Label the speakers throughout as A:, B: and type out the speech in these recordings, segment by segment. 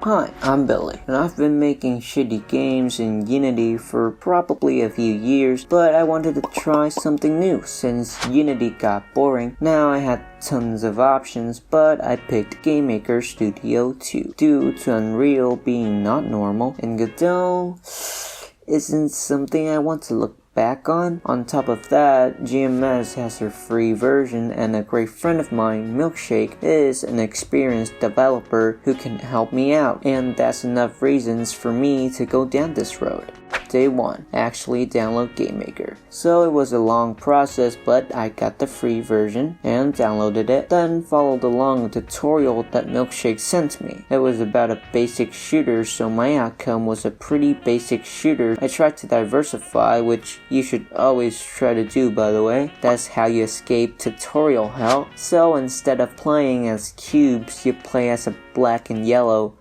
A: Hi, I'm Billy, and I've been making shitty games in Unity for probably a few years, but I wanted to try something new since Unity got boring. Now I had tons of options, but I picked Game Maker Studio 2 due to Unreal being not normal, and Godot isn't something I want to look back on. On top of that, GMS has a free version, and a great friend of mine, Milkshake, is an experienced developer who can help me out, and that's enough reasons for me to go down this road. Day 1. Actually download Game Maker. So it was a long process, but I got the free version and downloaded it, then followed along a tutorial that Milkshake sent me. It was about a basic shooter, so my outcome was a pretty basic shooter. I tried to diversify, which you should always try to do, by the way. That's how you escape tutorial hell. So instead of playing as cubes, you play as a black and yellow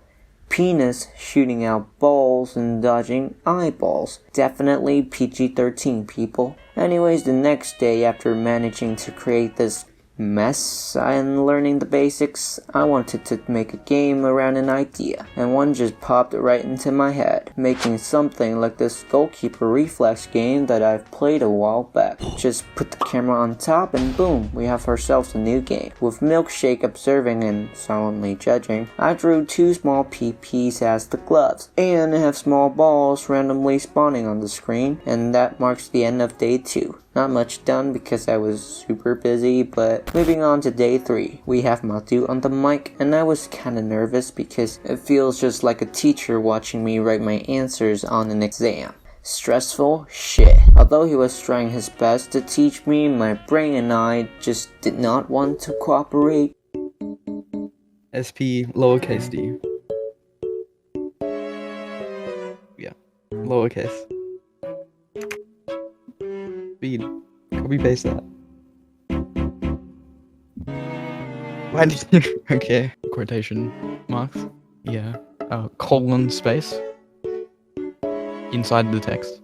A: penis shooting out balls and dodging eyeballs. Definitely PG-13, people. Anyways, the next day, after managing to create this mess and learning the basics, I wanted to make a game around an idea, and one just popped right into my head, making something like this goalkeeper reflex game that I've played a while back. Just put the camera on top and boom, we have ourselves a new game. With Milkshake observing and silently judging, I drew 2 small PPs as the gloves, and have small balls randomly spawning on the screen, and that marks the end of day 2. Not much done because I was super busy, but moving on to day 3. We have Matthew on the mic, and I was kinda nervous because it feels just like a teacher watching me write my answers on an exam. Stressful shit. Although he was trying his best to teach me, my brain and I just did not want to cooperate.
B: SP lowercase d. Yeah, lowercase. Speed. Copy paste that. Why did you? Okay. Quotation marks. Yeah. Colon space. Inside the text.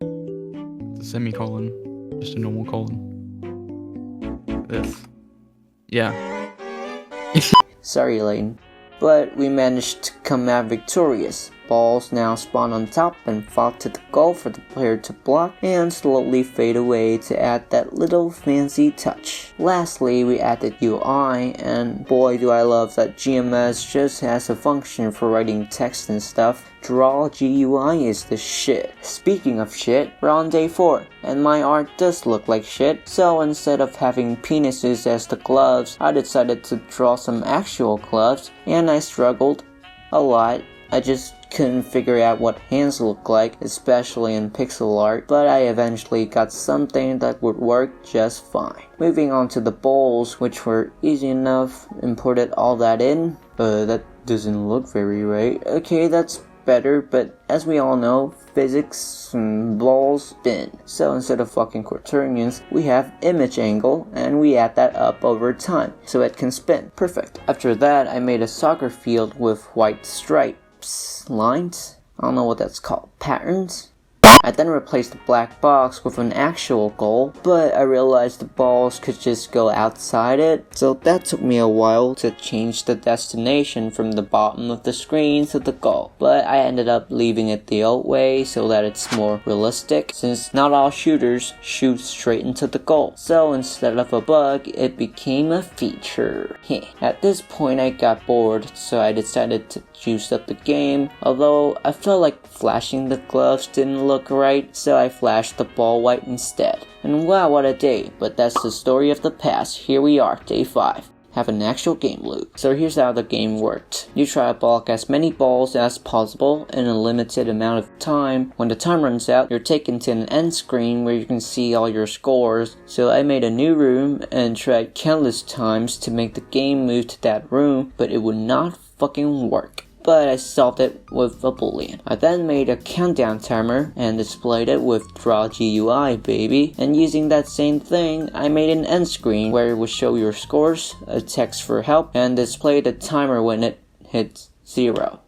B: It's a semicolon. Just a normal colon. This. Yeah.
A: Sorry, Layton. But we managed to come out victorious. Balls now spawn on top and fall to the goal for the player to block and slowly fade away to add that little fancy touch. Lastly, we added UI, and boy do I love that GMS just has a function for writing text and stuff. Draw GUI is the shit. Speaking of shit, we're on day 4, and my art does look like shit, so instead of having penises as the gloves, I decided to draw some actual gloves, and I struggled a lot. I just couldn't figure out what hands look like, especially in pixel art, but I eventually got something that would work just fine. Moving on to the bowls, which were easy enough, imported all that in. That doesn't look very right. Okay, that's better, but as we all know, physics and balls spin. So instead of fucking quaternions, we have image angle, and we add that up over time so it can spin. Perfect. After that, I made a soccer field with white stripes, lines, I don't know what that's called, patterns. I then replaced the black box with an actual goal, but I realized the balls could just go outside it, so that took me a while to change the destination from the bottom of the screen to the goal. But I ended up leaving it the old way so that it's more realistic, since not all shooters shoot straight into the goal. So instead of a bug, it became a feature. At this point I got bored, so I decided to juice up the game, although I felt like flashing the gloves didn't look right, so I flashed the ball white instead. And wow, what a day, but that's the story of the past. Here we are, day 5. Have an actual game loop. So here's how the game worked. You try to block as many balls as possible in a limited amount of time. When the time runs out, you're taken to an end screen where you can see all your scores. So I made a new room and tried countless times to make the game move to that room, but it would not fucking work. But I solved it with a boolean. I then made a countdown timer and displayed it with draw GUI, baby. And using that same thing, I made an end screen where it would show your scores, a text for help, and display the timer when it hits 0.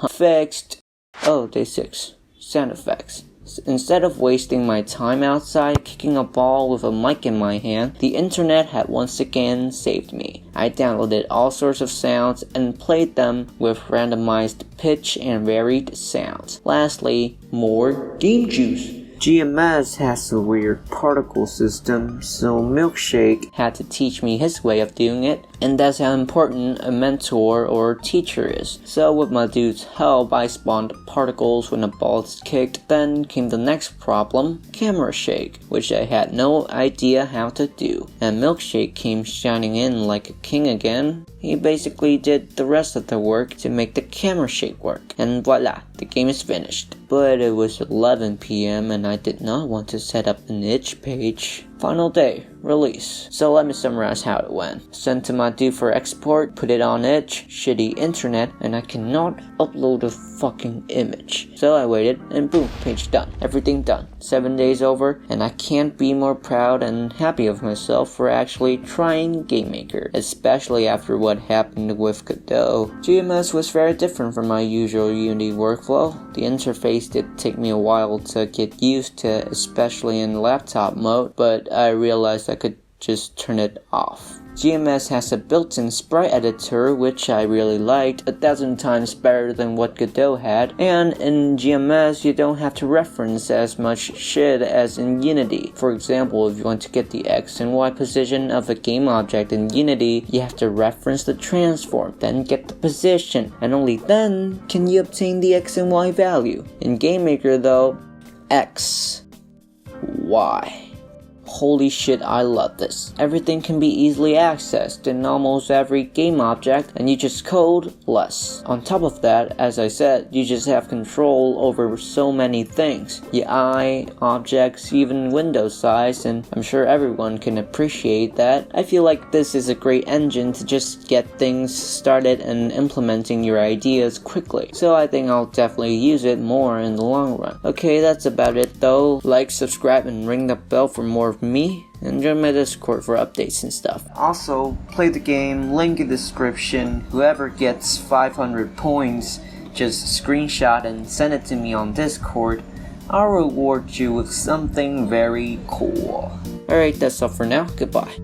A: Fixed. Oh, day 6. Sound effects. Instead of wasting my time outside kicking a ball with a mic in my hand, the internet had once again saved me. I downloaded all sorts of sounds and played them with randomized pitch and varied sounds. Lastly, more game juice. GMS has a weird particle system, so Milkshake had to teach me his way of doing it, and that's how important a mentor or teacher is. So with my dude's help, I spawned particles when a ball is kicked. Then came the next problem, camera shake, which I had no idea how to do. And Milkshake came shining in like a king again. He basically did the rest of the work to make the camera shake work. And voila, the game is finished. But it was 11 PM and I did not want to set up an itch page. Final day, release. So let me summarize how it went. Sent to my dude for export, put it on itch, shitty internet, and I cannot upload a fucking image. So I waited and boom, page done. Everything done. 7 days over and I can't be more proud and happy of myself for actually trying GameMaker, especially after what happened with Godot. GMS was very different from my usual Unity workflow. The interface did take me a while to get used to, especially in laptop mode, but I realized I could just turn it off. GMS has a built-in sprite editor, which I really liked, 1,000 times better than what Godot had, and in GMS you don't have to reference as much shit as in Unity. For example, if you want to get the X and Y position of a game object in Unity, you have to reference the transform, then get the position, and only then can you obtain the X and Y value. In GameMaker though, X, Y. Holy shit, I love this. Everything can be easily accessed in almost every game object, and you just code less. On top of that, as I said, you just have control over so many things. UI, objects, even window size, and I'm sure everyone can appreciate that. I feel like this is a great engine to just get things started and implementing your ideas quickly. So I think I'll definitely use it more in the long run. Okay, that's about it though. Like, subscribe, and ring the bell for more of me, and join my Discord for updates and stuff. Also, play the game, link in the description. Whoever gets 500 points, just screenshot and send it to me on Discord. I'll reward you with something very cool. Alright, that's all for now. Goodbye.